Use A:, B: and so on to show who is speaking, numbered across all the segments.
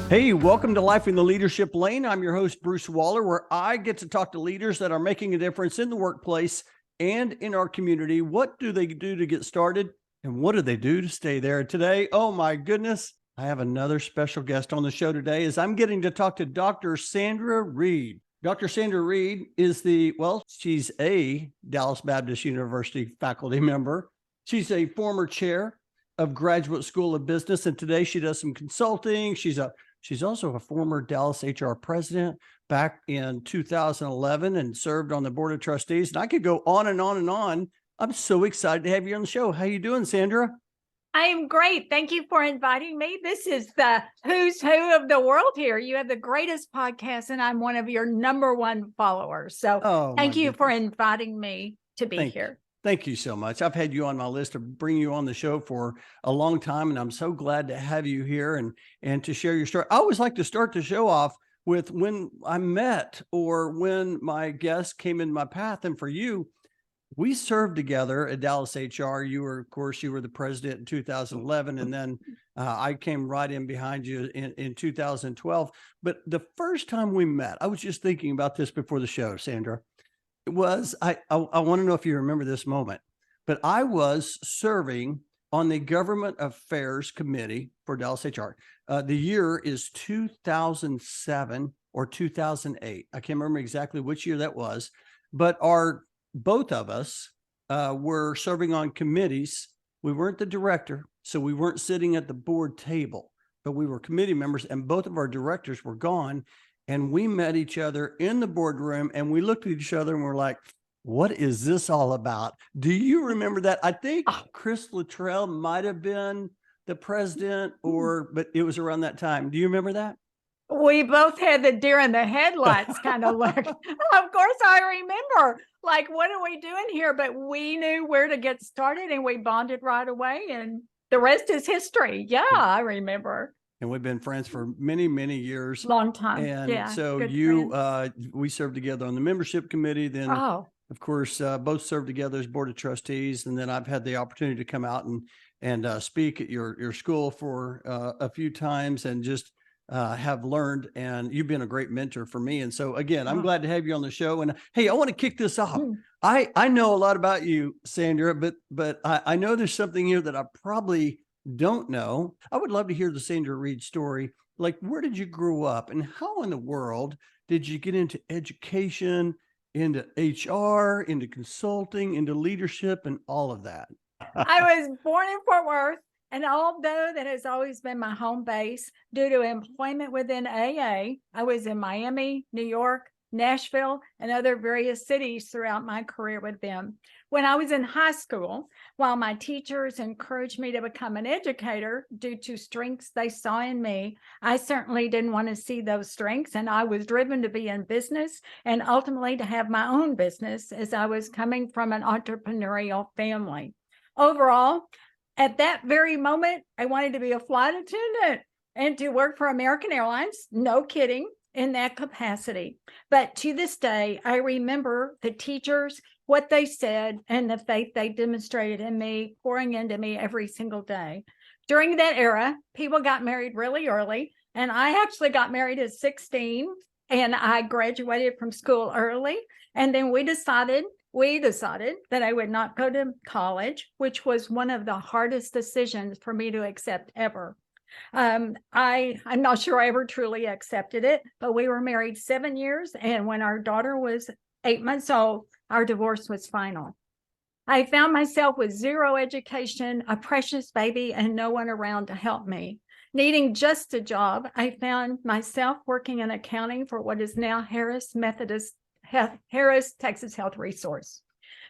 A: Hey, welcome to Life in the Leadership Lane. I'm your host, Bruce Waller, where I get to talk to leaders that are making a difference in the workplace and in our community. What do they do to get started? And what do they do to stay there? Today, oh my goodness, I have another special guest on the show today as I'm getting to talk to Dr. Sandra Reid. Dr. Sandra Reid is she's a Dallas Baptist University faculty member. She's a former chair of Graduate School of Business, and today she does some consulting. She's also a former DallasHR president back in 2011 and served on the board of trustees. And I could go on and on and on. I'm so excited to have you on the show. How you doing, Sandra?
B: I am great. Thank you for inviting me. This is the who's who of the world here. You have the greatest podcast, and I'm one of your number one followers. So thank you for inviting me to be here.
A: Thank you so much. I've had you on my list to bring you on the show for a long time, and I'm so glad to have you here and to share your story. I always like to start the show off with when I met or when my guest came in my path. And for you, we served together at DallasHR. You were the president in 2011, and then I came right in behind you in 2012. But the first time we met, I was just thinking about this before the show, Sandra. I want to know if you remember this moment, but I was serving on the Government Affairs Committee for DallasHR. The year is 2007 or 2008. I can't remember exactly which year that was, but both of us were serving on committees. We weren't the director, so we weren't sitting at the board table, but we were committee members, and both of our directors were gone. And we met each other in the boardroom, and we looked at each other and we're like, what is this all about? Do you remember that? I think Chris Luttrell might have been the president, but it was around that time. Do you remember that?
B: We both had the deer in the headlights kind of look. Of course, I remember. Like, what are we doing here? But we knew where to get started, and we bonded right away. And the rest is history. Yeah, I remember.
A: And we've been friends for many, many years.
B: Long time.
A: And
B: yeah,
A: so we served together on the membership committee. Then, of course, both served together as board of trustees. And then I've had the opportunity to come out and speak at your school for a few times and just have learned. And you've been a great mentor for me. And so, again, I'm glad to have you on the show. And hey, I want to kick this off. I know a lot about you, Sandra, but I know there's something here that I probably don't know. I would love to hear the Sandra Reid story. Like, where did you grow up and how in the world did you get into education, into HR, into consulting, into leadership, and all of that?
B: I was born in Fort Worth, and although that has always been my home base, due to employment within AA, I was in Miami, New York, Nashville, and other various cities throughout my career with them. When I was in high school, while my teachers encouraged me to become an educator due to strengths they saw in me, I certainly didn't want to see those strengths, and I was driven to be in business and ultimately to have my own business, as I was coming from an entrepreneurial family. Overall, at that very moment, I wanted to be a flight attendant and to work for American Airlines. No kidding. In that capacity. But to this day, I remember the teachers, what they said, and the faith they demonstrated in me, pouring into me every single day. During that era, people got married really early, and I actually got married at 16, and I graduated from school early. And then we decided that I would not go to college, which was one of the hardest decisions for me to accept ever. I'm not sure I ever truly accepted it, but we were married 7 years. And when our daughter was 8 months old, our divorce was final. I found myself with zero education, a precious baby, and no one around to help me. Needing just a job, I found myself working in accounting for what is now Harris Texas Health Resource.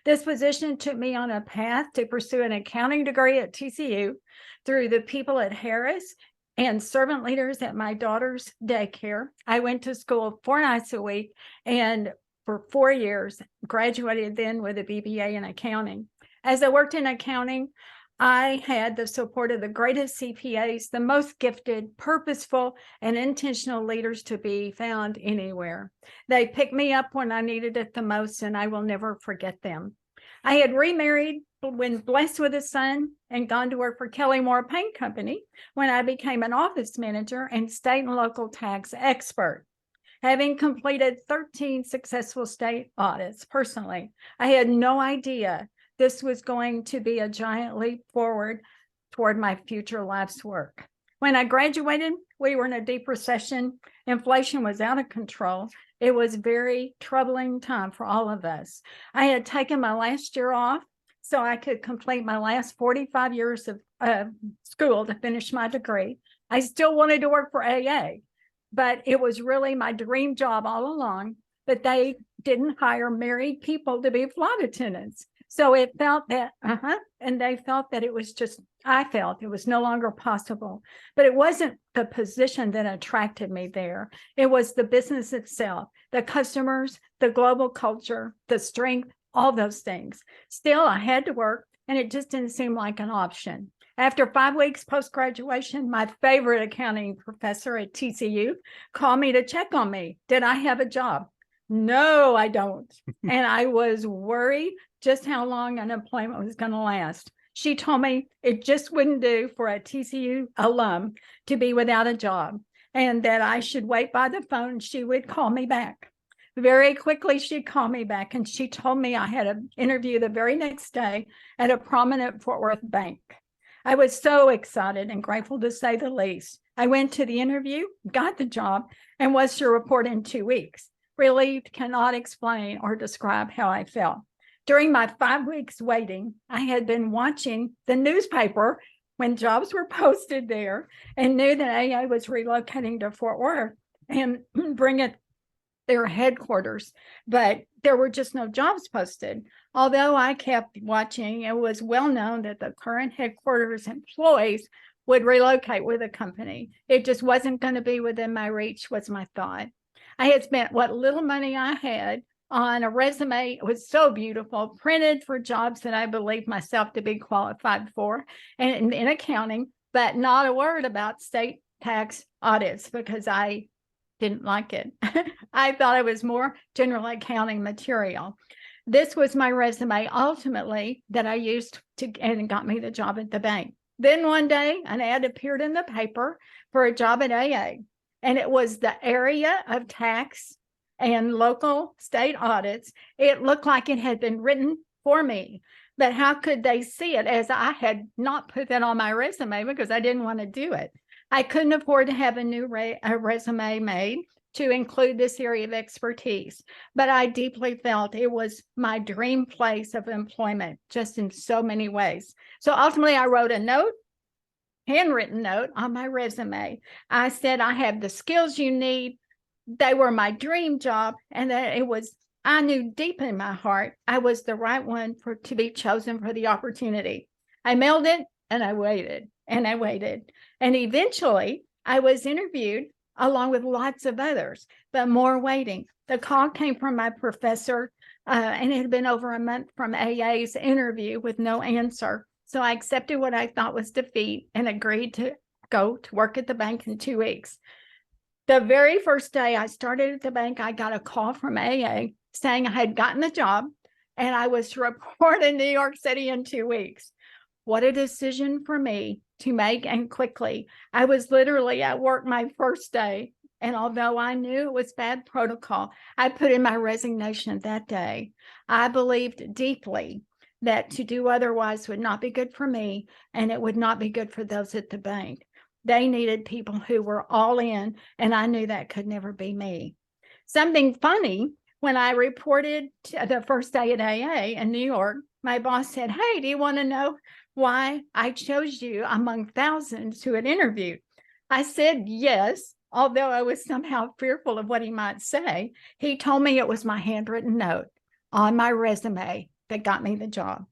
B: This position took me on a path to pursue an accounting degree at TCU through the people at Harris and servant leaders at my daughter's daycare. I went to school 4 nights a week and for 4 years, graduated then with a BBA in accounting. As I worked in accounting, I had the support of the greatest CPAs, the most gifted, purposeful, and intentional leaders to be found anywhere. They picked me up when I needed it the most, and I will never forget them. I had remarried when blessed with a son and gone to work for Kelly Moore Paint Company when I became an office manager and state and local tax expert. Having completed 13 successful state audits personally, I had no idea this was going to be a giant leap forward toward my future life's work. When I graduated, we were in a deep recession. Inflation was out of control. It was a very troubling time for all of us. I had taken my last year off so I could complete my last 45 years of school to finish my degree. I still wanted to work for AA, but it was really my dream job all along. But they didn't hire married people to be flight attendants. So it felt that, and they felt that it was just, I felt it was no longer possible. But it wasn't the position that attracted me there. It was the business itself, the customers, the global culture, the strength, all those things. Still, I had to work, and it just didn't seem like an option. After 5 weeks post-graduation, my favorite accounting professor at TCU called me to check on me. Did I have a job? No, I don't. And I was worried just how long unemployment was going to last. She told me it just wouldn't do for a TCU alum to be without a job and that I should wait by the phone. She would call me back. Very quickly, she called me back and she told me I had an interview the very next day at a prominent Fort Worth bank. I was so excited and grateful, to say the least. I went to the interview, got the job, and was to report in 2 weeks. Relieved, cannot explain or describe how I felt. During my 5 weeks waiting, I had been watching the newspaper when jobs were posted there and knew that AA was relocating to Fort Worth and bringing their headquarters, but there were just no jobs posted. Although I kept watching, it was well known that the current headquarters employees would relocate with the company. It just wasn't going to be within my reach, was my thought. I had spent what little money I had on a resume. It was so beautiful, printed for jobs that I believed myself to be qualified for and in accounting, but not a word about state tax audits because I didn't like it. I thought it was more general accounting material. This was my resume ultimately that I used to and got me the job at the bank. Then one day an ad appeared in the paper for a job at AA, and it was the area of tax and local state audits. It looked like it had been written for me, but how could they see it, as I had not put that on my resume because I didn't want to do it. I couldn't afford to have a new resume made to include this area of expertise, but I deeply felt it was my dream place of employment, just in so many ways. So ultimately, I wrote a note, handwritten note on my resume. I said, I have the skills you need. They were my dream job, and that I knew deep in my heart I was the right one to be chosen for the opportunity. I mailed it, and I waited, and I waited. And eventually, I was interviewed along with lots of others, but more waiting. The call came from my professor, and it had been over a month from AA's interview with no answer. So I accepted what I thought was defeat and agreed to go to work at the bank in 2 weeks. The very first day I started at the bank, I got a call from AA saying I had gotten the job and I was to report in New York City in 2 weeks. What a decision for me to make, and quickly. I was literally at work my first day, and although I knew it was bad protocol, I put in my resignation that day. I believed deeply that to do otherwise would not be good for me, and it would not be good for those at the bank. They needed people who were all in, and I knew that could never be me. Something funny, when I reported the first day at AA in New York, my boss said, "Hey, do you want to know why I chose you among thousands who had interviewed?" I said yes, although I was somehow fearful of what he might say. He told me it was my handwritten note on my resume that got me the job.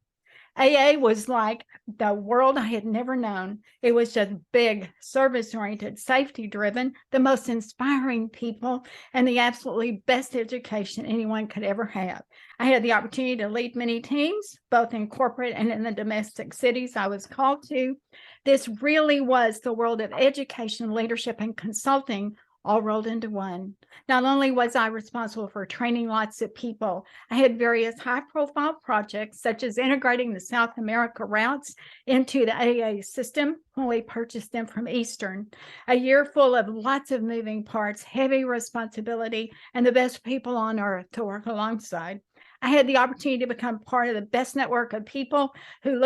B: AA was like the world I had never known. It was just big, service-oriented, safety-driven, the most inspiring people, and the absolutely best education anyone could ever have. I had the opportunity to lead many teams, both in corporate and in the domestic cities I was called to. This really was the world of education, leadership, and consulting all rolled into one. Not only was I responsible for training lots of people, I had various high-profile projects, such as integrating the South America routes into the AA system when we purchased them from Eastern. A year full of lots of moving parts, heavy responsibility, and the best people on earth to work alongside. I had the opportunity to become part of the best network of people who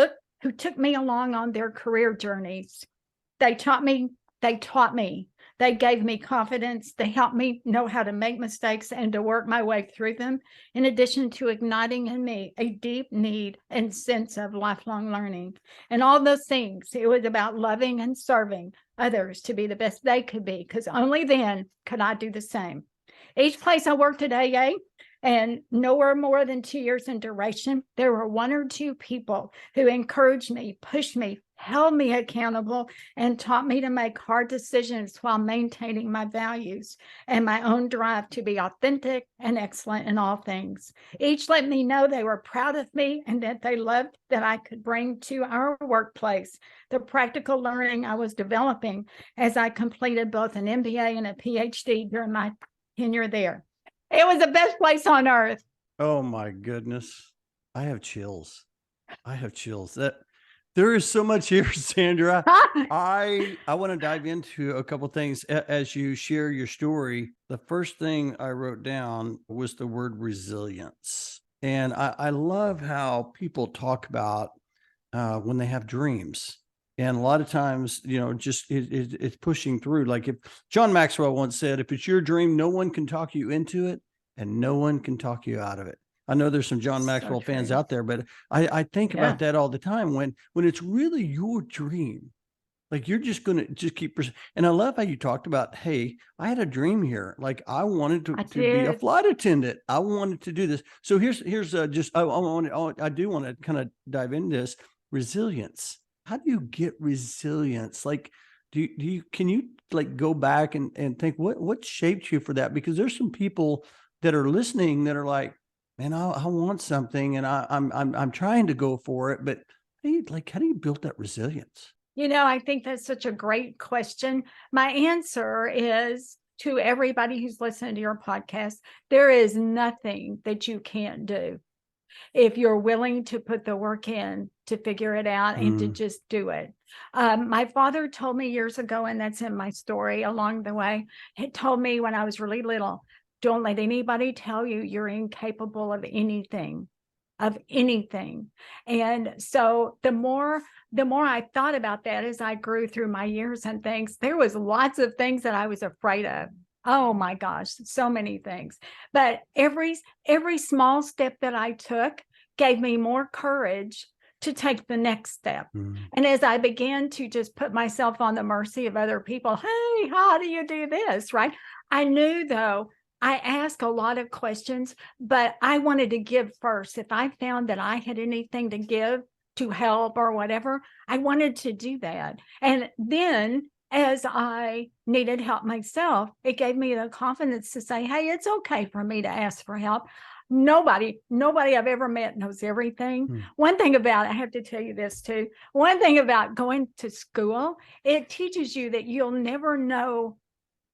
B: took me along on their career journeys. They taught me. They gave me confidence. They helped me know how to make mistakes and to work my way through them, in addition to igniting in me a deep need and sense of lifelong learning. And all those things, it was about loving and serving others to be the best they could be, because only then could I do the same. Each place I worked at AA, and nowhere more than 2 years in duration, there were one or two people who encouraged me, pushed me, held me accountable, and taught me to make hard decisions while maintaining my values and my own drive to be authentic and excellent in all things. Each let me know they were proud of me and that they loved that I could bring to our workplace the practical learning I was developing as I completed both an MBA and a PhD during my tenure there. It was the best place on earth.
A: Oh my goodness. I have chills. That there is so much here, Sandra. I want to dive into a couple things as you share your story. The first thing I wrote down was the word resilience. And I love how people talk about when they have dreams. And a lot of times, just it's pushing through. Like if John Maxwell once said, if it's your dream, no one can talk you into it and no one can talk you out of it. I know there's some John Maxwell fans out there, but I think about that all the time when it's really your dream. Like you're just going to just keep. And I love how you talked about, hey, I had a dream here. Like I wanted to be a flight attendant. I wanted to do this. So here's just, I do want to kind of dive into this resilience. How do you get resilience? Like, can you like go back and think what shaped you for that? Because there's some people that are listening that are like, man, I want something and I'm trying to go for it, but hey, like, how do you build that resilience?
B: I think that's such a great question. My answer is, to everybody who's listening to your podcast, there is nothing that you can't do if you're willing to put the work in to figure it out and to just do it. My father told me years ago, and that's in my story along the way, he told me when I was really little, don't let anybody tell you you're incapable of anything. And so the more I thought about that as I grew through my years and things, there was lots of things that I was afraid of. Oh my gosh, so many things. But every small step that I took gave me more courage to take the next step. And as I began to just put myself on the mercy of other people, hey, how do you do this? Right? I knew though, I asked a lot of questions, but I wanted to give first. If I found that I had anything to give, to help or whatever, I wanted to do that. And then as I needed help myself, it gave me the confidence to say, hey, it's okay for me to ask for help. Nobody I've ever met knows everything. One thing about, I have to tell you this too. One thing about going to school, it teaches you that you'll never know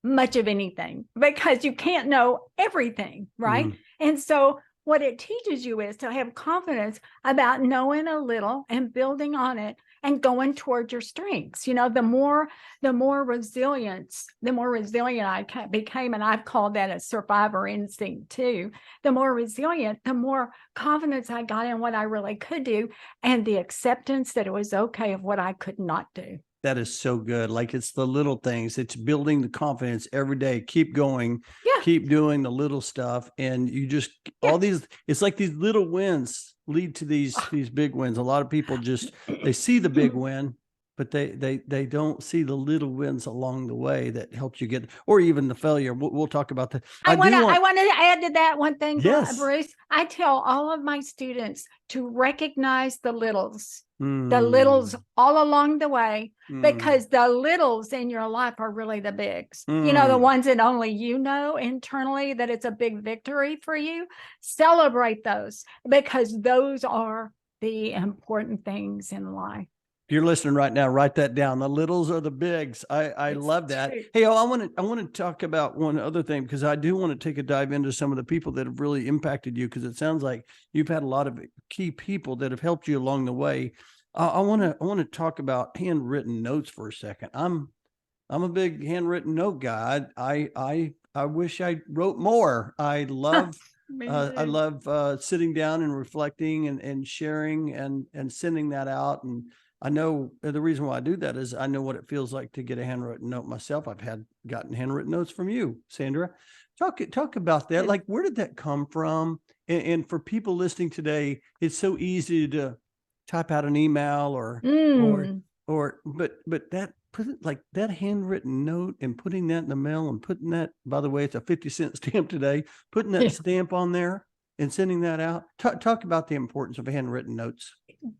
B: much of anything because you can't know everything, right? And so what it teaches you is to have confidence about knowing a little and building on it and going toward your strengths. The more resilient I became, and I've called that a survivor instinct too. The more resilient, the more confidence I got in what I really could do and the acceptance that it was okay of what I could not do.
A: That is so good. Like it's the little things. It's building the confidence every day. Keep going. Keep doing the little stuff. And you just, all these, it's like these little wins lead to these big wins. A lot of people just, they see the big win, but they don't see the little wins along the way that helps you get, or even the failure. We'll talk about that.
B: I want to add to that one thing,
A: yes.
B: Bruce. I tell all of my students to recognize the littles all along the way, because the littles in your life are really the bigs. The ones that only internally that it's a big victory for you. Celebrate those because those are the important things in life.
A: If you're listening right now, write that down. The littles are the bigs. I
B: It's
A: love that.
B: true.
A: Hey, I want to talk about one other thing, because I do want to take a dive into some of the people that have really impacted you, because it sounds like you've had a lot of key people that have helped you along the way. I want to talk about handwritten notes for a second. I'm a big handwritten note guy. I wish I wrote more.
B: Me
A: I
B: too.
A: love sitting down and reflecting and sharing and sending that out. And I know the reason why I do that is I know what it feels like to get a handwritten note myself. I've gotten handwritten notes from you, Sandra. Talk about that.
B: Yes.
A: Like, where did that come from? And for people listening today, it's so easy to type out an email or
B: Mm.
A: but that put it like that handwritten note and putting that in the mail and putting that, by the way, it's a 50-cent stamp today, putting that
B: Yeah.
A: stamp on there and sending that out. Talk about the importance of handwritten notes.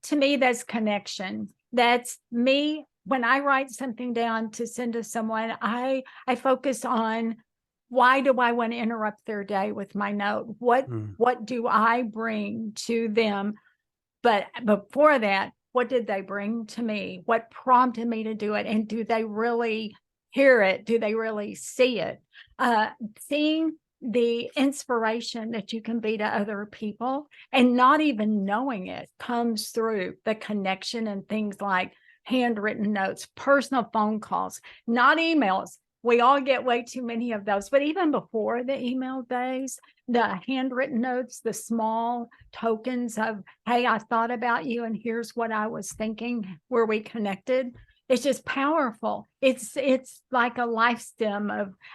B: To me, that's connection. That's me. When I write something down to send to someone, I focus on, why do I want to interrupt their day with my note? What do I bring to them? But before that, what did they bring to me? What prompted me to do it? And do they really hear it? Do they really see it? Seeing the inspiration that you can be to other people and not even knowing it comes through the connection and things like handwritten notes, personal phone calls, not emails. We all get way too many of those. But even before the email days, the handwritten notes, the small tokens of, hey, I thought about you and here's what I was thinking, where we connected. It's just powerful. It's like a life stem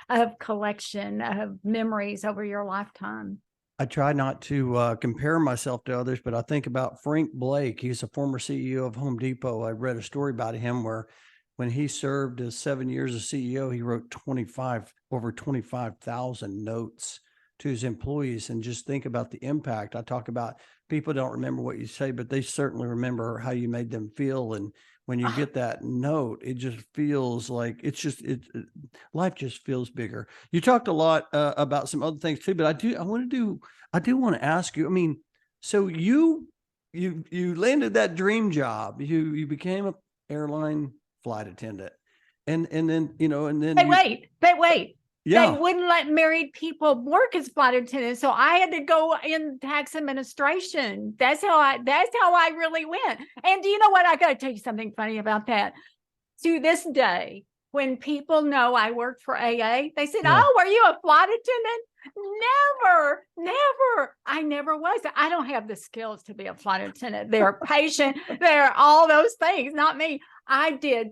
B: of collection of memories over your lifetime.
A: I try not to compare myself to others, but I think about Frank Blake. He's a former CEO of Home Depot. I read a story about him where when he served as 7 years as CEO, he wrote over 25,000 notes to his employees. And just think about the impact. I talk about, people don't remember what you say, but they certainly remember how you made them feel. And when you get that note, it just feels like life just feels bigger. You talked a lot about some other things too, but I do want to ask you, I mean, so you landed that dream job. You became a airline flight attendant, and then
B: But wait. They
A: yeah.
B: wouldn't let married people work as flight attendants, so I had to go in tax administration. That's how I really went. And do you know what? I got to tell you something funny about that. To this day, when people know I worked for AA, they said,
A: Yeah.
B: "Oh, were you a flight attendant?" Never. I never was. I don't have the skills to be a flight attendant. They're patient. They're all those things. Not me. I did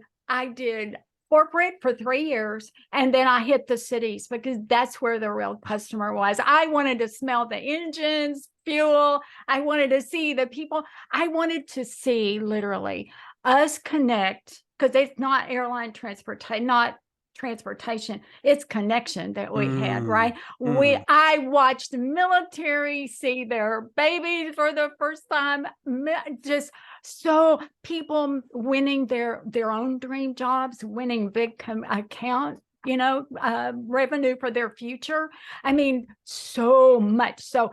B: corporate for 3 years, and then I hit the cities because that's where the real customer was. I wanted to smell the engines, fuel. I wanted to see the people. I wanted to see literally us connect, because it's not airline transportation, not transportation, it's connection that we had, right? I watched military see their babies for the first time, just so people winning their own dream jobs, winning big account, revenue for their future. I mean, so much. So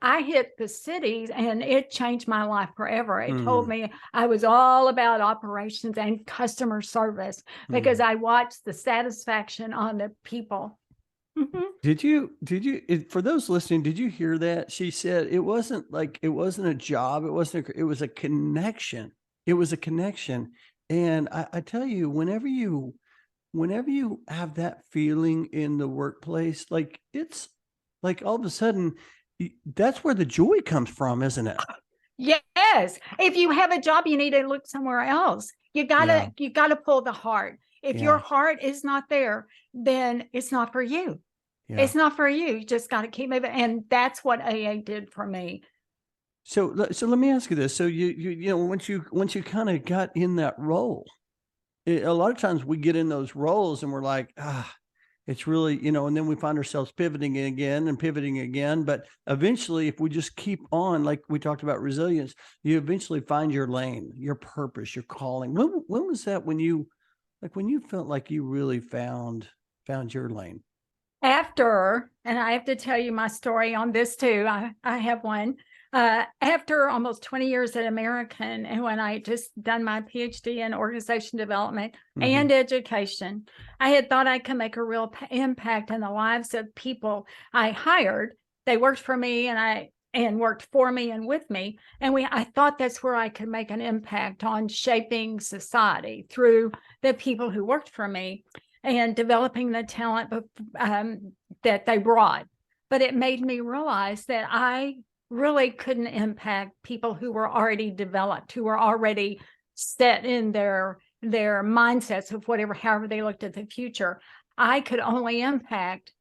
B: I hit the cities and it changed my life forever. It told me I was all about operations and customer service because I watched the satisfaction on the people.
A: Did you, for those listening, did you hear that? She said it wasn't a job. It was a connection. It was a connection. And I tell you, whenever you have that feeling in the workplace, like it's like all of a sudden that's where the joy comes from, isn't it?
B: Yes. If you have a job, you need to look somewhere else. You gotta pull the heart. If your heart is not there, then it's not for you.
A: Yeah.
B: It's not for you. You just got to keep moving. And that's what AA did for me.
A: So let me ask you this. So once you kind of got in that role, a lot of times we get in those roles and we're like, it's really, and then we find ourselves pivoting again. But eventually, if we just keep on, like we talked about resilience, you eventually find your lane, your purpose, your calling. When was that when you felt like you really found your lane?
B: After, and I have to tell you my story on this too. I have one. After almost 20 years at American, and when I just done my PhD in organization development and education, I had thought I could make a real impact in the lives of people I hired. They worked for me and worked for me and with me. And I thought that's where I could make an impact on shaping society through the people who worked for me and developing the talent that they brought. But it made me realize that I really couldn't impact people who were already developed, who were already set in their mindsets of however they looked at the future. I could only impact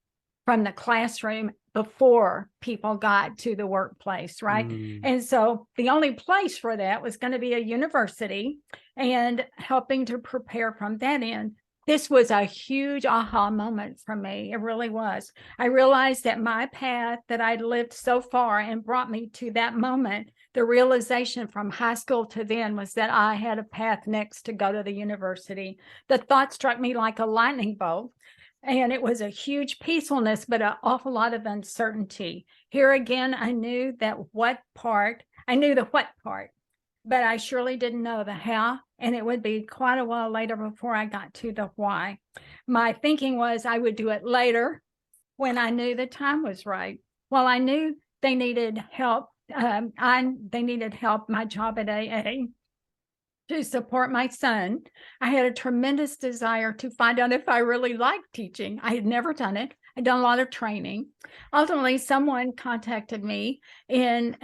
B: from the classroom before people got to the workplace, right? And so the only place for that was going to be a university, and helping to prepare from that end. This was a huge aha moment for me. It really was. I realized that my path that I'd lived so far and brought me to that moment, the realization from high school to then was that I had a path next to go to the university. The thought struck me like a lightning bolt. And it was a huge peacefulness, but an awful lot of uncertainty. Here again, I knew the what part, but I surely didn't know the how. And it would be quite a while later before I got to the why. My thinking was I would do it later when I knew the time was right. Well, I knew they needed help. They needed help, my job at AA, to support my son. I had a tremendous desire to find out if I really liked teaching. I had never done it. I'd done a lot of training. Ultimately, someone contacted me in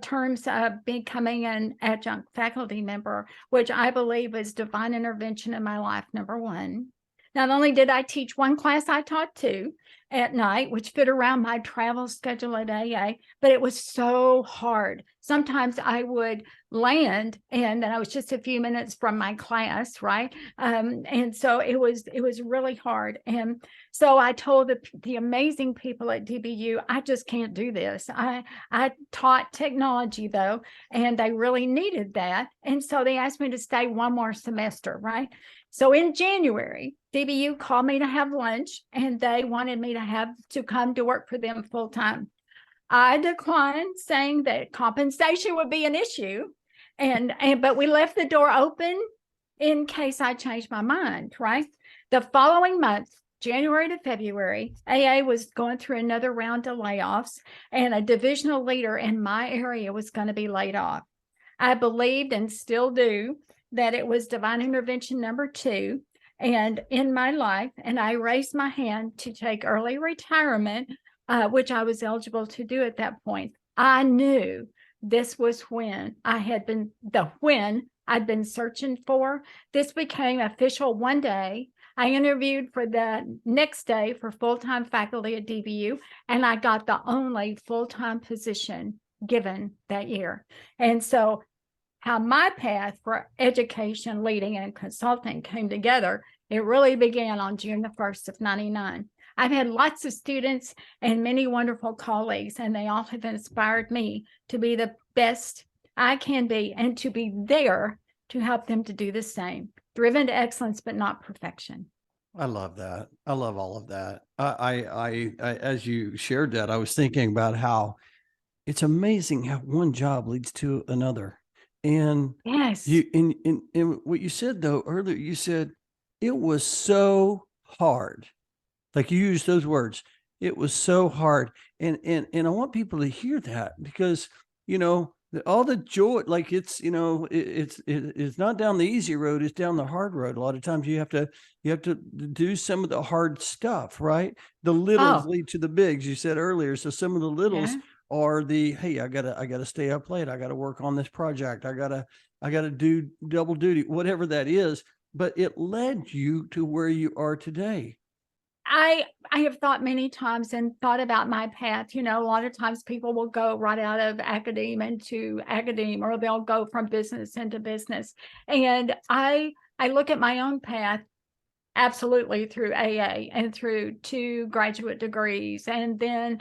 B: terms of becoming an adjunct faculty member, which I believe was divine intervention in my life, number one. Not only did I teach one class, I taught two at night, which fit around my travel schedule at AA, but it was so hard. Sometimes I would land and then I was just a few minutes from my class, right? And so it was really hard. And so I told the amazing people at DBU, I just can't do this. I taught technology though, and they really needed that. And so they asked me to stay one more semester, right? So in January, DBU called me to have lunch, and they wanted me to come to work for them full time. I declined, saying that compensation would be an issue, but we left the door open in case I changed my mind, right? The following month, January to February, AA was going through another round of layoffs, and a divisional leader in my area was going to be laid off. I believed, and still do, that it was divine intervention number 2 and in my life, and I raised my hand to take early retirement, which I was eligible to do at that point. I knew this was when I'd been searching for. This became official one day. I interviewed for the next day for full-time faculty at DBU, and I got the only full-time position given that year. And so how my path for education, leading, and consulting came together, it really began on June the 1st of 99. I've had lots of students and many wonderful colleagues, and they all have inspired me to be the best I can be and to be there to help them to do the same, driven to excellence, but not perfection.
A: I love that. I love all of that. I as you shared that, I was thinking about how it's amazing how one job leads to another. And
B: Yes.
A: you in what you said though earlier, you said it was so hard. Like you used those words. It was so hard. And I want people to hear that because, all the joy, like it's, it's not down the easy road, it's down the hard road. A lot of times you have to do some of the hard stuff, right? The littles lead to the bigs, you said earlier. So some of the littles are hey, I gotta stay up late. I gotta work on this project. I gotta do double duty, whatever that is. But it led you to where you are today.
B: I have thought many times and thought about my path. A lot of times people will go right out of academe into academe, or they'll go from business into business. And I look at my own path absolutely through AA and through 2 graduate degrees. And then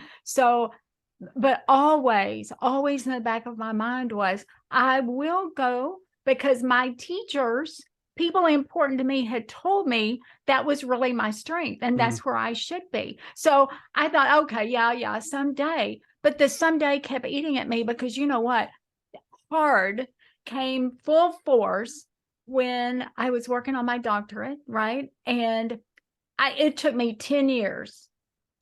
B: but always in the back of my mind was, I will go because my teachers, people important to me, had told me that was really my strength and that's where I should be. So I thought, okay, yeah, someday. But the someday kept eating at me because you know what? Hard came full force when I was working on my doctorate, right? And it took me 10 years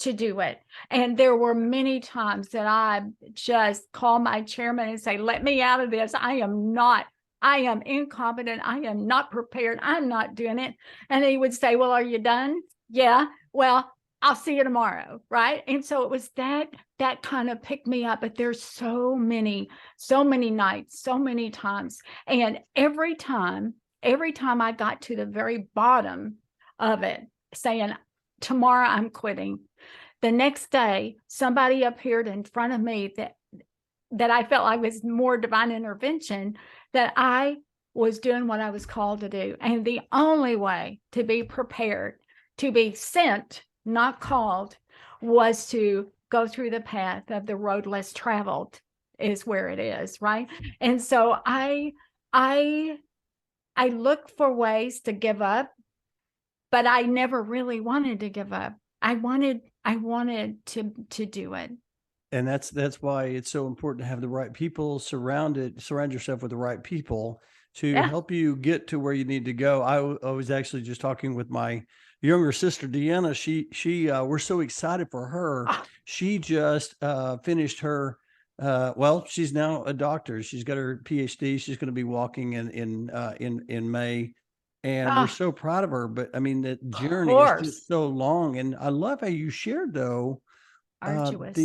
B: to do it. And there were many times that I just called my chairman and say, let me out of this. I am incompetent. I am not prepared. I'm not doing it. And he would say, well, are you done? Yeah. Well, I'll see you tomorrow. Right. And so it was that kind of picked me up. But there's so many nights, so many times. And every time I got to the very bottom of it, saying, tomorrow I'm quitting, the next day somebody appeared in front of me that I felt like was more divine intervention, that I was doing what I was called to do. And the only way to be prepared, to be sent, not called, was to go through the path of the road less traveled, is where it is, right? And so I look for ways to give up, but I never really wanted to give up. I wanted to do it.
A: And that's why it's so important to have the right people, surround yourself with the right people to
B: Yeah.
A: help you get to where you need to go. I was actually just talking with my younger sister, Deanna. We're so excited for her.
B: Ah,
A: She just finished her, well, she's now a doctor. She's got her PhD. She's going to be walking in May. And we're
B: ah,
A: so proud of her. But I mean, the
B: of
A: journey is
B: course.
A: just so long. And I love how you shared, though,
B: Arduous.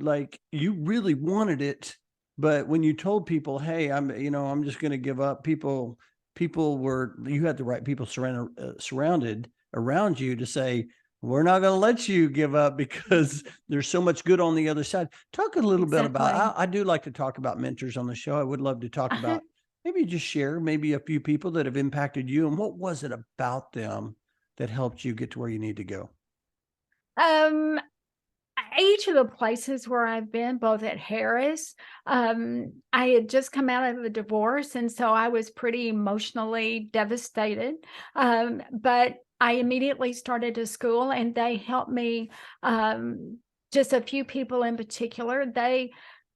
A: like you really wanted it, but when you told people, hey, I'm just going to give up, you had the right people surrounded around you to say, we're not going to let you give up because there's so much good on the other side. Talk a little bit about,
B: Exactly.
A: I do like to talk about mentors on the show. I would love to talk about, maybe just share maybe a few people that have impacted you, and what was it about them that helped you get to where you need to go?
B: Um, each of the places where I've been, both at Harris, I had just come out of a divorce, and so I was pretty emotionally devastated. But I immediately started a school, and they helped me. Just a few people in particular, they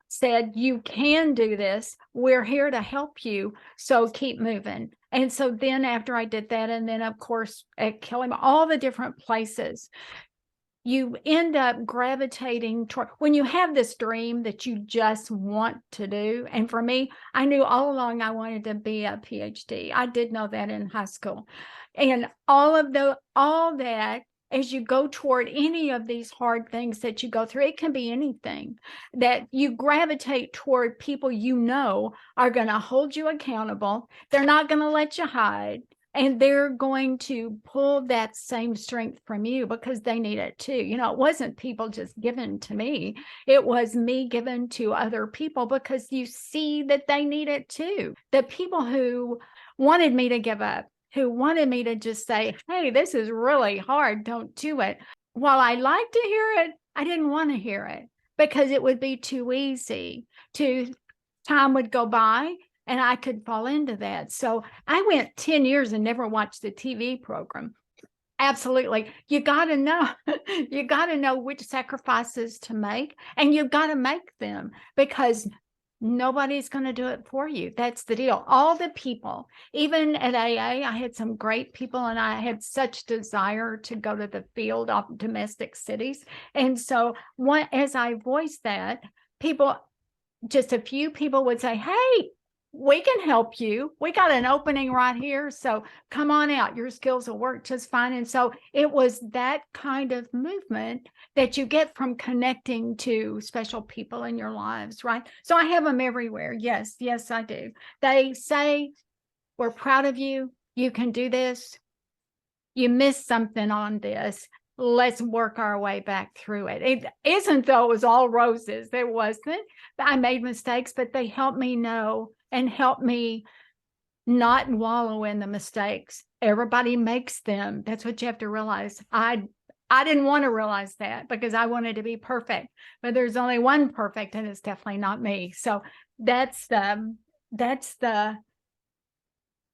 B: said, you can do this. We're here to help you. So keep moving. And so then after I did that, and then of course at Killing, all the different places, you end up gravitating toward, when you have this dream that you just want to do. And for me, I knew all along I wanted to be a PhD. I did know that in high school. And all that, as you go toward any of these hard things that you go through, it can be anything, that you gravitate toward people you know are going to hold you accountable. They're not going to let you hide. And they're going to pull that same strength from you because they need it too. It wasn't people just given to me. It was me given to other people because you see that they need it too. The people who wanted me to give up, who wanted me to just say, hey, this is really hard, don't do it. While I like to hear it, I didn't want to hear it because it would be too easy. Time would go by and I could fall into that. So I went 10 years and never watched the TV program. Absolutely. You got to know, you got to know which sacrifices to make, and you've got to make them because nobody's going to do it for you. That's the deal. All the people, even at AA, I had some great people, and I had such desire to go to the field of domestic cities. And so as I voiced that, just a few people would say, hey, we can help you. We got an opening right here. So come on out. Your skills will work just fine. And so it was that kind of movement that you get from connecting to special people in your lives, right? So I have them everywhere. Yes, I do. They say, we're proud of you. You can do this. You missed something on this. Let's work our way back through it. It isn't though it was all roses. There wasn't. I made mistakes, but they helped me know and help me not wallow in the mistakes. Everybody makes them. That's what you have to realize. I didn't want to realize that because I wanted to be perfect, but there's only one perfect, and it's definitely not me. So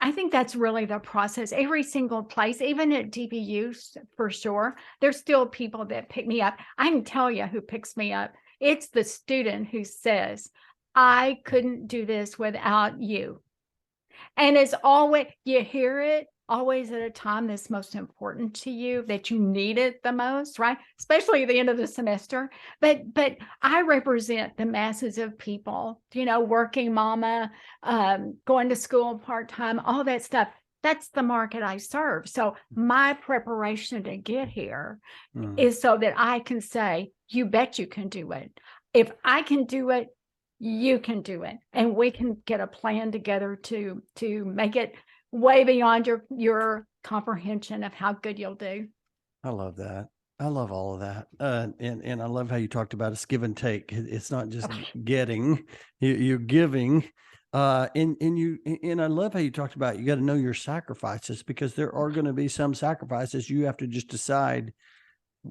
B: I think that's really the process. Every single place, even at DBU for sure, there's still people that pick me up. I can tell you who picks me up. It's the student who says, I couldn't do this without you. And it's always, you hear it always at a time that's most important to you, that you need it the most, right? Especially at the end of the semester. But I represent the masses of people, working mama, going to school part-time, all that stuff. That's the market I serve. So my preparation to get here is so that I can say, you bet you can do it. If I can do it, you can do it, and we can get a plan together to make it way beyond your comprehension of how good you'll do.
A: I love that. I love all of that. And I love how you talked about it's give and take. It's not just getting, you're giving. And I love how you talked about, you got to know your sacrifices, because there are going to be some sacrifices. You have to just decide,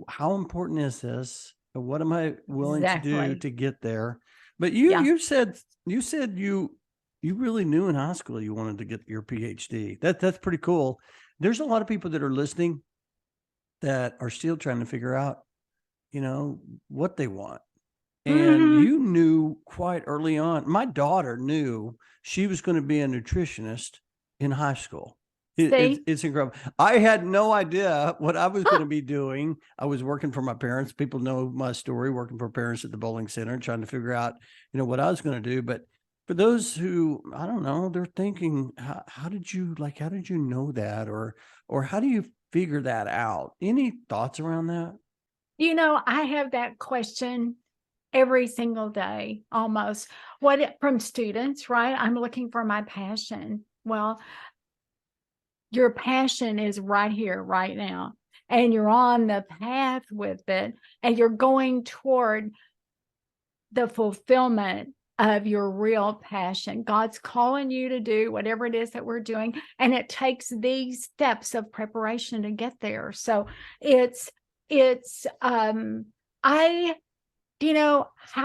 A: how important is this? What am I willing to do to get there? But you said you really knew in high school you wanted to get your PhD. That's pretty cool. There's a lot of people that are listening that are still trying to figure out, what they want. And you knew quite early on. My daughter knew she was going to be a nutritionist in high school. It's incredible. I had no idea what I was going to be doing. I was working for my parents. People know my story, working for parents at the bowling center, trying to figure out, what I was going to do. But for those who, I don't know, they're thinking, how did you know that? Or how do you figure that out? Any thoughts around that?
B: I have that question every single day, almost, from students, right? I'm looking for my passion. Well, your passion is right here, right now, and you're on the path with it, and you're going toward the fulfillment of your real passion. God's calling you to do whatever it is that we're doing, and it takes these steps of preparation to get there. So how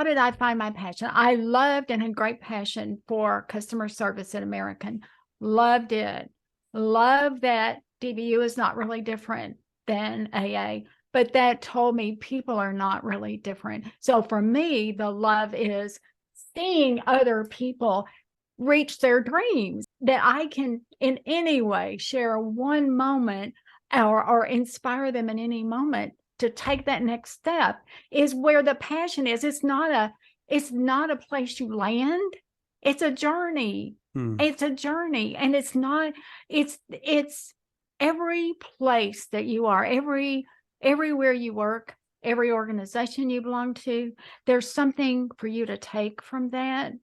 B: did I find my passion? I loved and had great passion for customer service at American. Loved it. Love that DBU is not really different than AA, but that told me people are not really different. So for me, the love is seeing other people reach their dreams, that I can in any way share one moment or inspire them in any moment to take that next step, is where the passion is. It's not a place you land. It's a journey. It's a journey. And it's every place that you are, everywhere you work, every organization you belong to, there's something for you to take from that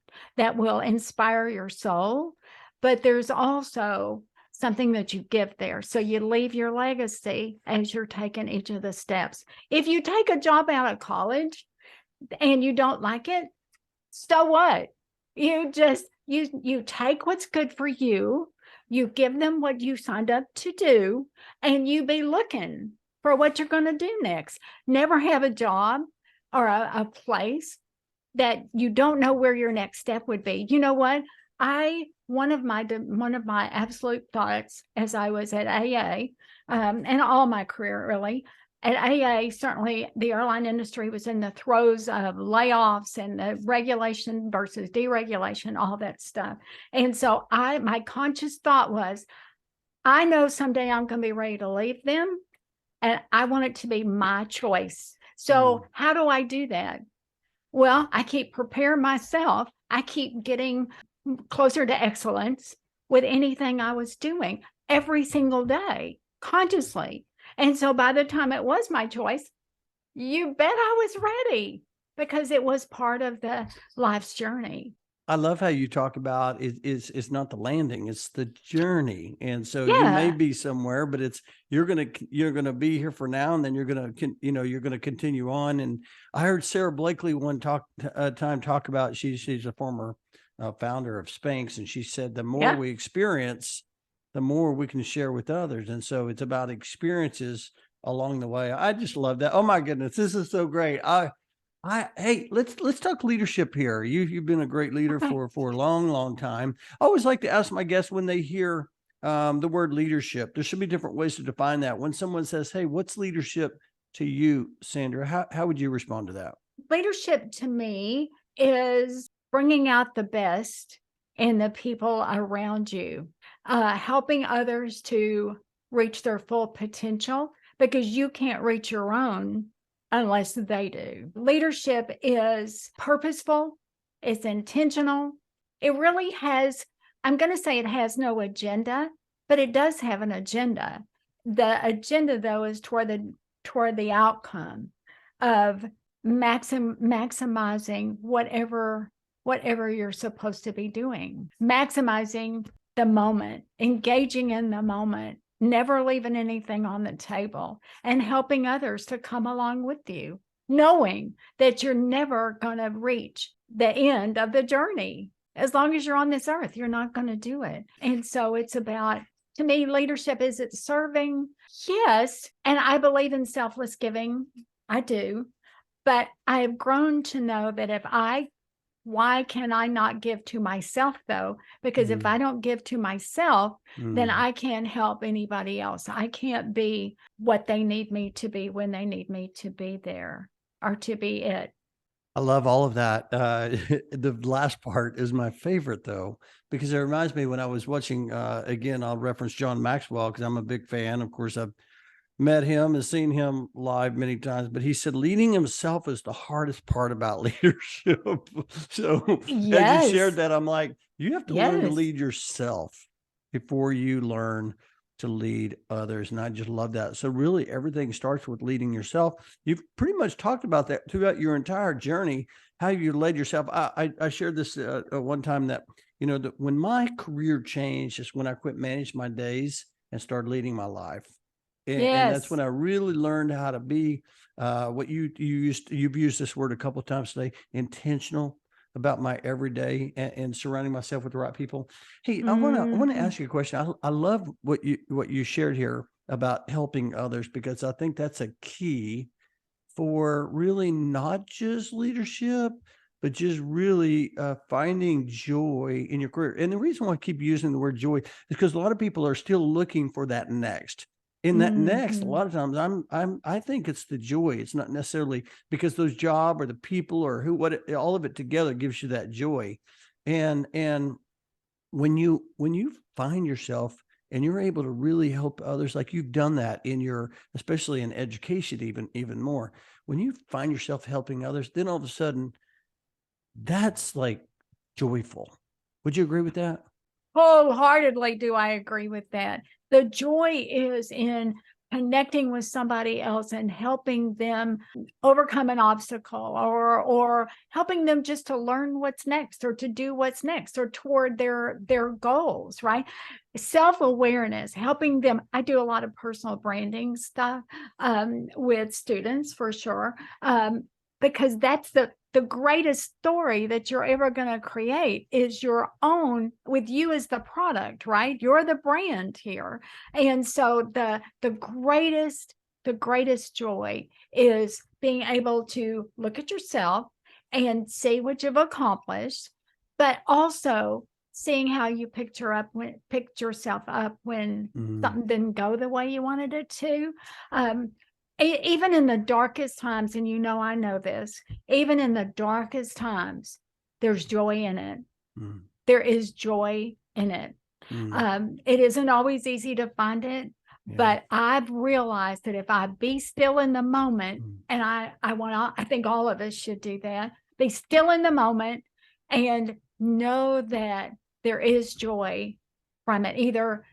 B: will inspire your soul. But there's also something that you give there. So you leave your legacy as you're taking each of the steps. If you take a job out of college and you don't like it, so what? You just, you take what's good for you, you give them what you signed up to do, and you be looking for what you're going to do next. Never have a job or a place that you don't know where your next step would be. You know what? One of my absolute thoughts as I was at AA, and all my career really, at AA, certainly the airline industry was in the throes of layoffs and the regulation versus deregulation, all that stuff. And so my conscious thought was, I know someday I'm going to be ready to leave them, and I want it to be my choice. So how do I do that? Well, I keep preparing myself. I keep getting closer to excellence with anything I was doing every single day, consciously. And so by the time it was my choice, you bet I was ready, because it was part of the life's journey.
A: I love how you talk about it's not the landing, it's the journey. And so you may be somewhere, but you're going to be here for now, and then you're going to continue on. And I heard Sarah Blakely one time talk about, she's a former founder of Spanx, and she said the more we experience, the more we can share with others. And so it's about experiences along the way. I just love that. Oh my goodness, this is so great. Hey, let's talk leadership here. You've been a great leader for a long time. I always like to ask my guests, when they hear the word leadership, there should be different ways to define that. When someone says, "Hey, what's leadership to you, Sandra?" How would you respond to that?
B: Leadership to me is bringing out the best in the people around you, helping others to reach their full potential because you can't reach your own unless they do. Leadership is purposeful, it's intentional. It really has, I'm going to say it has no agenda, but it does have an agenda. The agenda, though, is toward the outcome of maximizing whatever you're supposed to be doing, maximizing the moment, engaging in the moment, never leaving anything on the table, and helping others to come along with you, knowing that you're never going to reach the end of the journey. As long as you're on this earth, you're not going to do it. And so it's about, to me, leadership is it's serving. Yes. And I believe in selfless giving. I do. But I have grown to know that why can I not give to myself though? Because if I don't give to myself, then I can't help anybody else. I can't be what they need me to be when they need me to be there or to be it.
A: I love all of that. The last part is my favorite though, because it reminds me when I was watching, again, I'll reference John Maxwell because I'm a big fan. Of course, I've met him and seen him live many times, but he said leading himself is the hardest part about leadership. So as you shared that, I'm like, you have to learn to lead yourself before you learn to lead others. And I just love that. So really everything starts with leading yourself. You've pretty much talked about that throughout your entire journey, how you led yourself. I shared this one time that, that when my career changed is when I quit managing my days and started leading my life. And that's when I really learned how to be what you've used this word a couple of times today, intentional about my everyday and surrounding myself with the right people. Hey, I want to ask you a question. I love what you shared here about helping others, because I think that's a key for really not just leadership, but just really finding joy in your career. And the reason why I keep using the word joy is because a lot of people are still looking for that next. In that next, a lot of times I think it's the joy. It's not necessarily because those job or the people or all of it together gives you that joy. And when you find yourself and you're able to really help others, like you've done that especially in education, even more, when you find yourself helping others, then all of a sudden that's like joyful. Would you agree with that?
B: Wholeheartedly do I agree with that. The joy is in connecting with somebody else and helping them overcome an obstacle or helping them just to learn what's next or to do what's next or toward their goals, right? Self-awareness, helping them. I do a lot of personal branding stuff with students for sure, because that's the greatest story that you're ever going to create is your own, with you as the product, right? You're the brand here. And so the greatest joy is being able to look at yourself and see what you've accomplished, but also seeing how you picked yourself up when something didn't go the way you wanted it to. Even in the darkest times, and I know this, even in the darkest times, there's joy in it. There is joy in it. It isn't always easy to find it, but I've realized that if I be still in the moment, and I think all of us should do that, be still in the moment and know that there is joy from it, either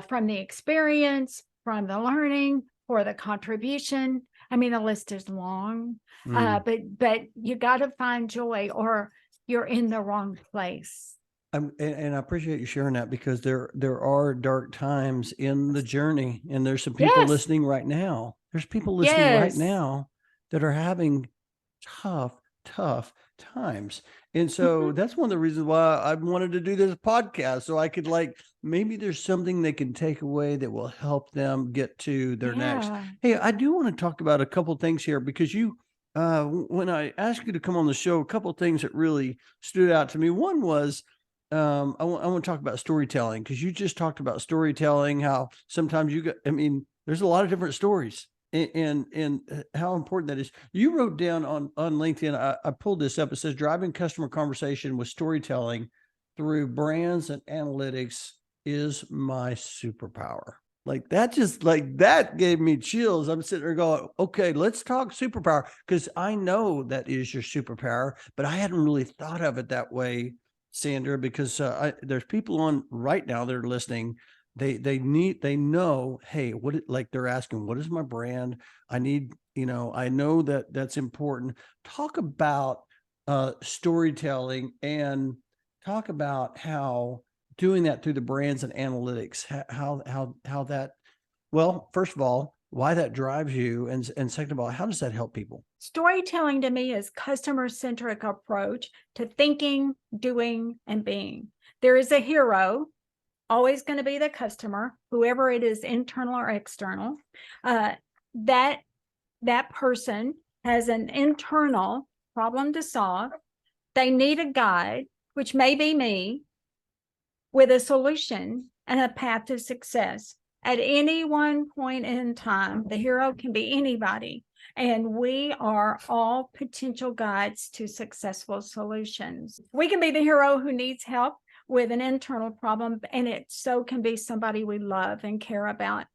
B: from the experience, from the learning, or the contribution. I mean, the list is long, but you got to find joy or you're in the wrong place.
A: And I appreciate you sharing that, because there are dark times in the journey, and there's some people listening right now. There's people listening right now that are having tough times. And so that's one of the reasons why I wanted to do this podcast. So I could maybe there's something they can take away that will help them get to their next. Hey, I do want to talk about a couple of things here, because when I asked you to come on the show, a couple of things that really stood out to me. One was, I want to talk about storytelling, because you just talked about storytelling, how sometimes there's a lot of different stories. and how important that is. You wrote down on LinkedIn, I pulled this up. It says driving customer conversation with storytelling through brands and analytics is my superpower. Like that, just like that gave me chills. I'm sitting there going, okay, let's talk superpower, because I know that is your superpower, but I hadn't really thought of it that way, Sandra, because there's people on right now that are listening. They know, hey, like they're asking, what is my brand? I need, I know that that's important. Talk about storytelling, and talk about how doing that through the brands and analytics, how that, well, first of all, why that drives you, and second of all, how does that help people?
B: Storytelling to me is customer-centric approach to thinking, doing, and being. There is a hero, always going to be the customer, whoever it is, internal or external. That person has an internal problem to solve. They need a guide, which may be me, with a solution and a path to success. At any one point in time, the hero can be anybody, and we are all potential guides to successful solutions. We can be the hero who needs help with an internal problem, and it so can be somebody we love and care about.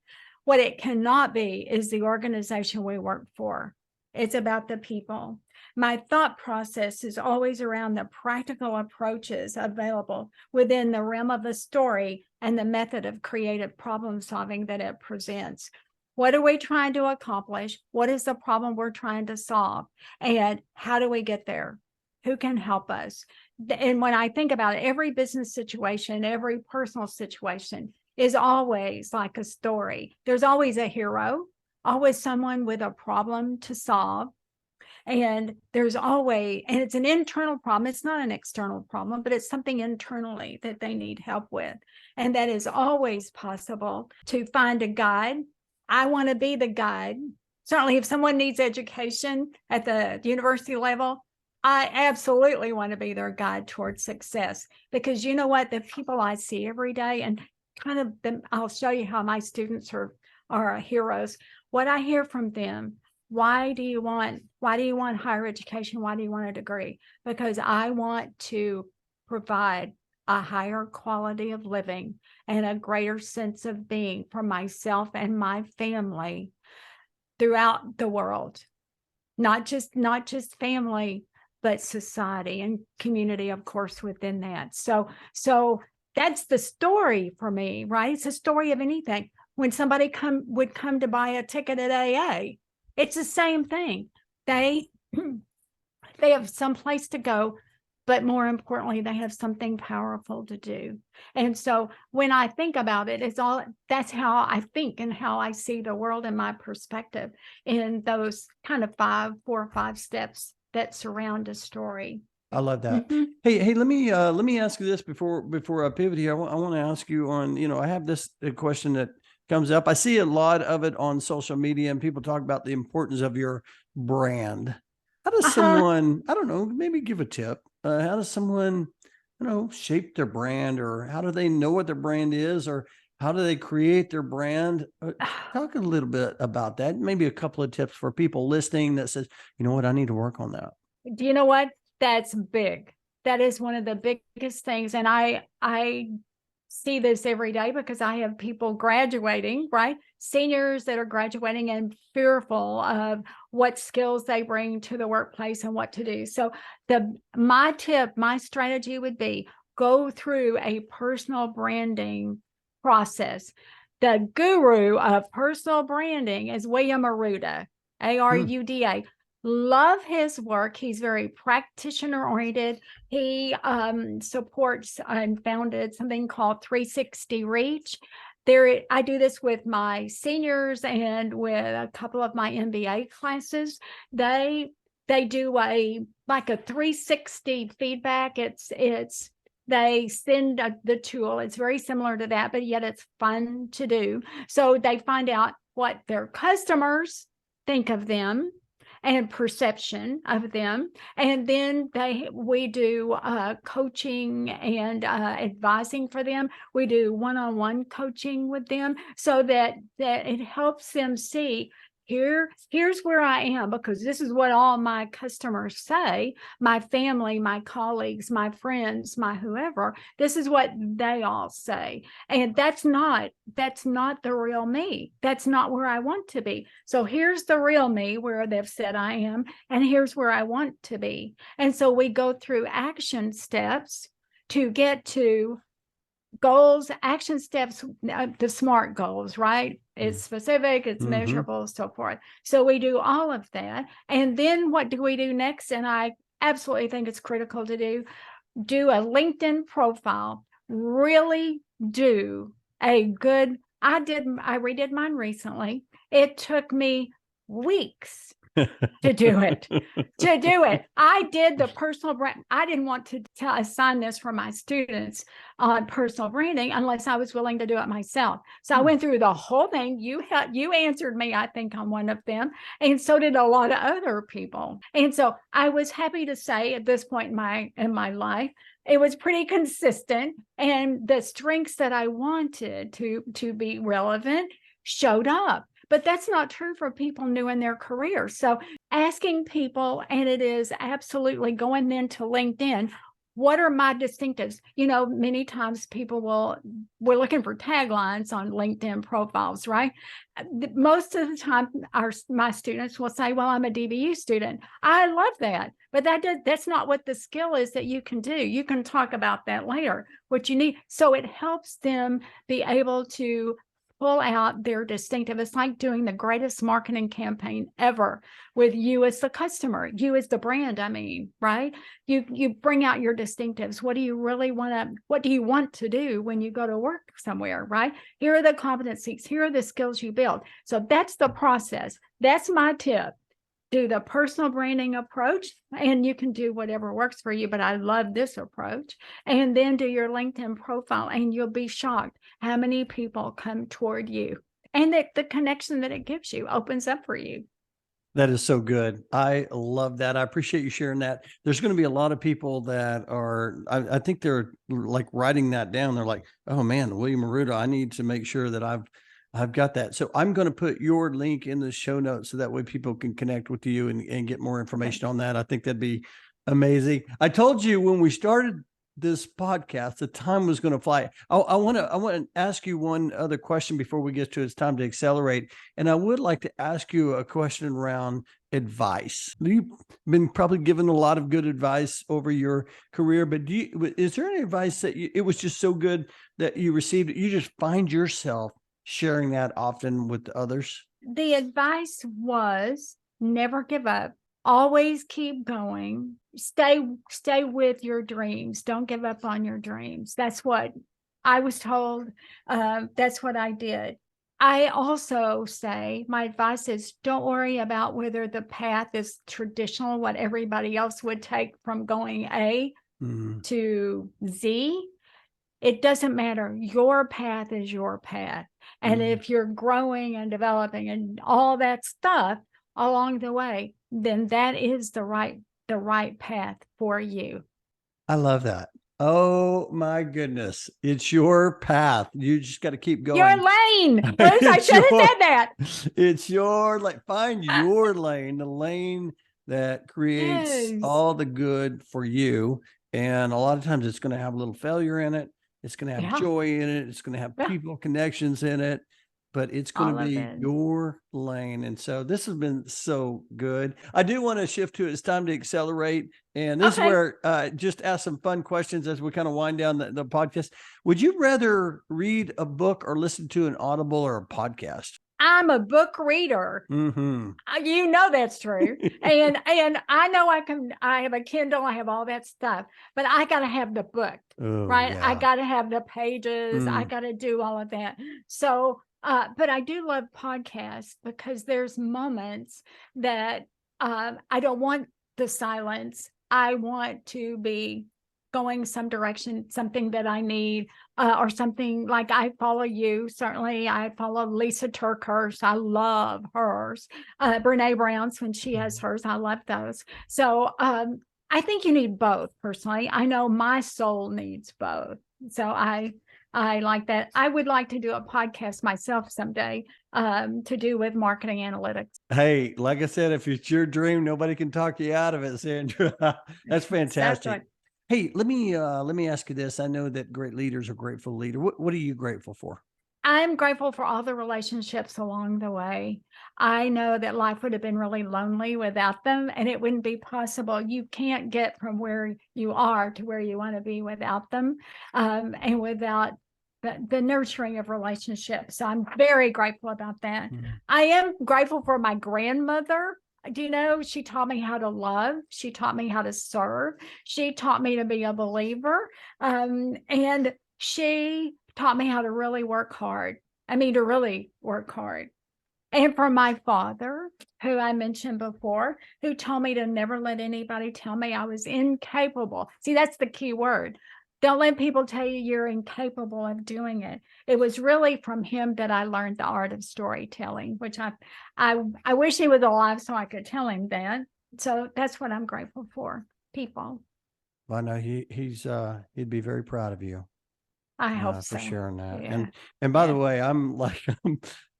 B: What it cannot be is the organization we work for. It's about the people. My thought process is always around the practical approaches available within the realm of the story and the method of creative problem solving that it presents. What are we trying to accomplish? What is the problem we're trying to solve? And how do we get there? Who can help us? And when I think about it, every business situation, every personal situation is always like a story. There's always a hero, always someone with a problem to solve. And there's always, and it's an internal problem. It's not an external problem, but it's something internally that they need help with. And that is always possible to find a guide. I want to be the guide. Certainly, if someone needs education at the university level, I absolutely want to be their guide towards success, because you know what? The people I see every day, and kind of them, I'll show you how my students are heroes. What I hear from them: why do you want higher education? Why do you want a degree? Because I want to provide a higher quality of living and a greater sense of being for myself and my family throughout the world. Not just family, but society and community, of course, within that. So that's the story for me, right? It's a story of anything. When somebody would come to buy a ticket at AA, it's the same thing. They have some place to go, but more importantly, they have something powerful to do. And so when I think about it, that's how I think and how I see the world in my perspective, in those kind of 4 or 5 steps that surround a story.
A: I love that.
B: Mhm.
A: Hey, let me ask you this before I pivot here. I want to ask you on, I have this question that comes up. I see a lot of it on social media, and people talk about the importance of your brand. How does someone, I don't know, maybe give a tip. How does someone, shape their brand, or how do they know what their brand is, or how do they create their brand? Talk a little bit about that. Maybe a couple of tips for people listening that says, you know what, I need to work on that.
B: Do you know what? That's big. That is one of the biggest things. And I see this every day, because I have people graduating, right? Seniors that are graduating and fearful of what skills they bring to the workplace and what to do. So my strategy would be, go through a personal branding process. The guru of personal branding is William Arruda, Aruda. Love his work. He's very practitioner oriented. He supports and founded something called 360 Reach. I do this with my seniors and with a couple of my MBA classes. They do a 360 feedback. They send the tool. It's very similar to that, but yet it's fun to do. So they find out what their customers think of them and perception of them. And then we do coaching and advising for them. We do one-on-one coaching with them, so that it helps them see here's where I am, because this is what all my customers say, my family, my colleagues, my friends, my whoever, this is what they all say. And that's not the real me. That's not where I want to be. So here's the real me, where they've said I am, and here's where I want to be. And so we go through action steps to get to goals, action steps, the SMART goals, right? It's specific, it's measurable, so forth. So we do all of that. And then what do we do next? And I absolutely think it's critical to do a LinkedIn profile, really do a good, I redid mine recently. It took me weeks to do it. I did the personal brand. I didn't want to assign this for my students on personal branding unless I was willing to do it myself. So I went through the whole thing. You answered me, I think, on one of them, and so did a lot of other people. And so I was happy to say at this point in my life, it was pretty consistent, and the strengths that I wanted to be relevant showed up. But that's not true for people new in their career. So asking people, and it is absolutely going into LinkedIn, what are my distinctives? Many times we're looking for taglines on LinkedIn profiles, right? Most of the time, my students will say, well, I'm a DBU student. I love that. But that's not what the skill is that you can do. You can talk about that later, what you need. So it helps them be able to pull out their distinctive. It's like doing the greatest marketing campaign ever with you as the customer, you as the brand, right? You bring out your distinctives. What do you want to do when you go to work somewhere, right? Here are the competencies, here are the skills you build. So that's the process. That's my tip. Do the personal branding approach, and you can do whatever works for you, but I love this approach. And then do your LinkedIn profile, and you'll be shocked how many people come toward you, and the connection that it gives you opens up for you.
A: That is so good. I love that. I appreciate you sharing that. There's going to be a lot of people that are, I think they're like writing that down. They're like, oh man, William Arruda, I need to make sure that I've got that. So I'm going to put your link in the show notes so that way people can connect with you and get more information on that. I think that'd be amazing. I told you when we started this podcast, the time was going to fly. I want to ask you one other question before we get to it's time to accelerate. And I would like to ask you a question around advice. You've been probably given a lot of good advice over your career, but is there any advice that it was just so good that you received it? You just find yourself sharing that often with others?
B: The advice was never give up. Always keep going. Stay with your dreams. Don't give up on your dreams. That's what I was told. That's what I did. I also say my advice is don't worry about whether the path is traditional, what everybody else would take from going A to Z. It doesn't matter. Your path is your path. And if you're growing and developing and all that stuff along the way, then that is the right path for you.
A: I love that. Oh my goodness. It's your path. You just got to keep going.
B: Your lane. Bruce, I should have said that.
A: It's find your lane, the lane that creates all the good for you. And a lot of times it's going to have a little failure in it. It's going to have joy in it. It's going to have people connections in it, but it's going to be your lane. And so this has been so good. I do want to shift to it's time to accelerate. And this is where just ask some fun questions as we kind of wind down the podcast. Would you rather read a book or listen to an Audible or a podcast?
B: I'm a book reader. You know that's true. and I know I have a Kindle, I have all that stuff, but I got to have the book, right? Yeah. I got to have the pages. I got to do all of that. So, but I do love podcasts because there's moments that I don't want the silence. I want to be going some direction, something that I need, or something like I follow you. Certainly, I follow Lisa Turkhurst. I love hers. Brene Brown's when she has hers. I love those. So I think you need both personally. I know my soul needs both. So I I like that. I would like to do a podcast myself someday to do with marketing analytics.
A: Hey, like I said, if it's your dream, nobody can talk you out of it, Sandra. That's fantastic.
B: Exactly.
A: Hey, let me ask you this. I know that great leaders are grateful leader. What are you grateful for?
B: I'm grateful for all the relationships along the way. I know that life would have been really lonely without them, and it wouldn't be possible. You can't get from where you are to where you want to be without them, and without the nurturing of relationships. So I'm very grateful about that. I am grateful for my grandmother. Do you know, she taught me how to love. She taught me how to serve. She taught me to be a believer. And she taught me how to really work hard. I mean, to really work hard. And for my father, who I mentioned before, who told me to never let anybody tell me I was incapable. See, that's the key word. Don't let people tell you you're incapable of doing it. It was really from him that I learned the art of storytelling, which I wish he was alive so I could tell him that. So that's what I'm grateful for. People.
A: Well, I know he'd be very proud of you.
B: I hope
A: For
B: so.
A: sharing that.
B: Yeah.
A: And by the
B: Yeah.
A: way, I'm like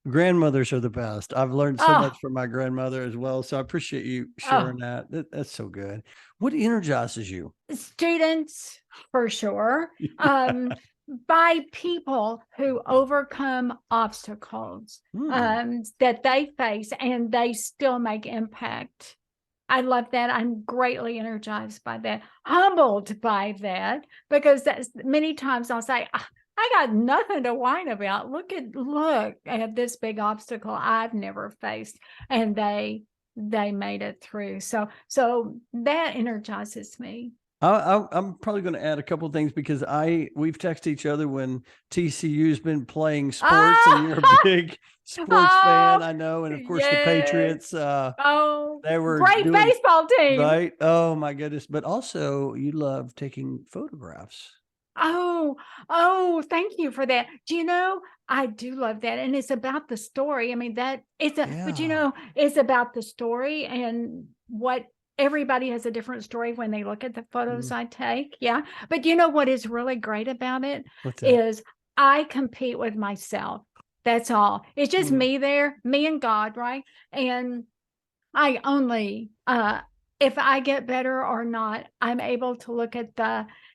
A: grandmothers are the best. I've learned so much from my grandmother as well. So I appreciate you sharing that. That's so good. What energizes you?
B: Students, for sure. By people who overcome obstacles that they face and they still make impact. I love that. I'm greatly energized by that, humbled by that, because that's many times I'll say, I got nothing to whine about. Look at this big obstacle I've never faced. And they made it through. So that energizes me.
A: I'm probably going to add a couple of things because we've texted each other when TCU's been playing sports and you're a big sports fan, I know, and of course the Patriots. They were
B: great
A: doing
B: baseball team,
A: right? Oh my goodness! But also, you love taking photographs.
B: Oh, thank you for that. Do you know, I do love that. And it's about the story. I mean, but it's about the story and what everybody has a different story when they look at the photos I take. Yeah. But you know what is really great about it
A: What's that?
B: is I compete with myself. That's all. It's just me there, me and God, right? And I only, if I get better or not, I'm able to look at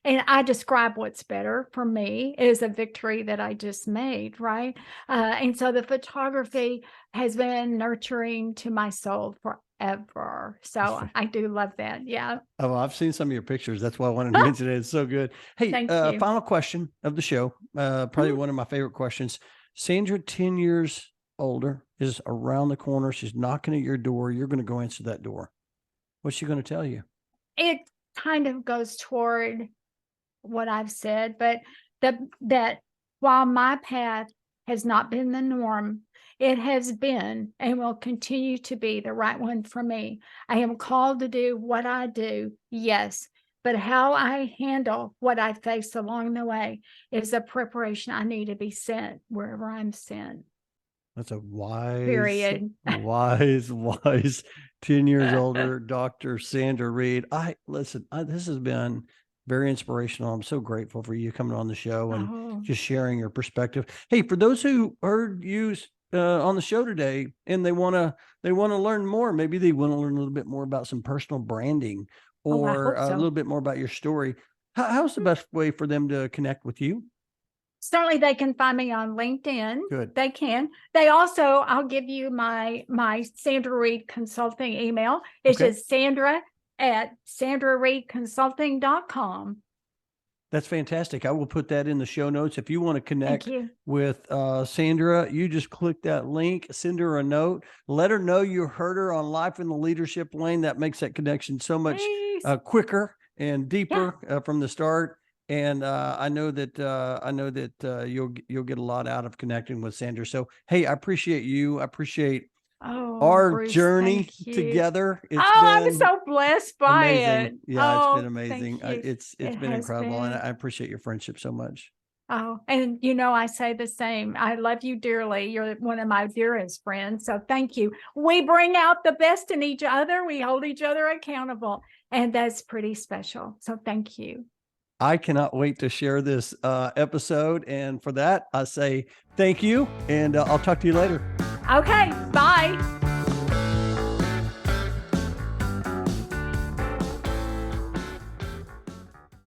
B: and I describe what's better for me is a victory that I just made, right? And so the photography has been nurturing to my soul forever. So I do love that. Yeah.
A: Oh, I've seen some of your pictures. That's why I wanted to mention it. It's so good. Hey,
B: Thank you.
A: final question of the show. Probably one of my favorite questions. Sandra, 10 years older, is around the corner. She's knocking at your door. You're going to go answer that door. What's she going to tell you?
B: It kind of goes toward what I've said, but that while my path has not been the norm, it has been and will continue to be the right one for me. I am called to do what I do, yes, but how I handle what I face along the way is a preparation I need to be sent wherever I'm sent.
A: That's a wise,
B: Period.
A: wise 10 years older, Dr. Sandra Reid. This has been very inspirational. I'm so grateful for you coming on the show and just sharing your perspective. Hey, for those who heard you on the show today and they want to learn more, maybe they want to learn a little bit more about some personal branding or a little bit more about your story. How's the best way for them to connect with you?
B: Certainly they can find me on LinkedIn.
A: Good.
B: They can. They also, I'll give you my Sandra Reid consulting email. It's just Sandra@sandrareidconsulting.com.
A: That's fantastic. I will put that in the show notes. If you want to connect
B: Thank you.
A: with Sandra, you just click that link, send her a note, let her know you heard her on Life in the Leadership Lane. That makes that connection so much quicker and deeper from the start. And I know that you'll get a lot out of connecting with Sandra. So, hey, I appreciate you. I appreciate our
B: Bruce,
A: journey together.
B: I'm so blessed by
A: amazing.
B: it.
A: Yeah, it's been amazing.
B: It's
A: been incredible. And I appreciate your friendship so much.
B: And I say the same. I love you dearly. You're one of my dearest friends. So thank you. We bring out the best in each other. We hold each other accountable. And that's pretty special. So thank you.
A: I cannot wait to share this episode. And for that, I say thank you, and I'll talk to you later.
B: Okay, bye.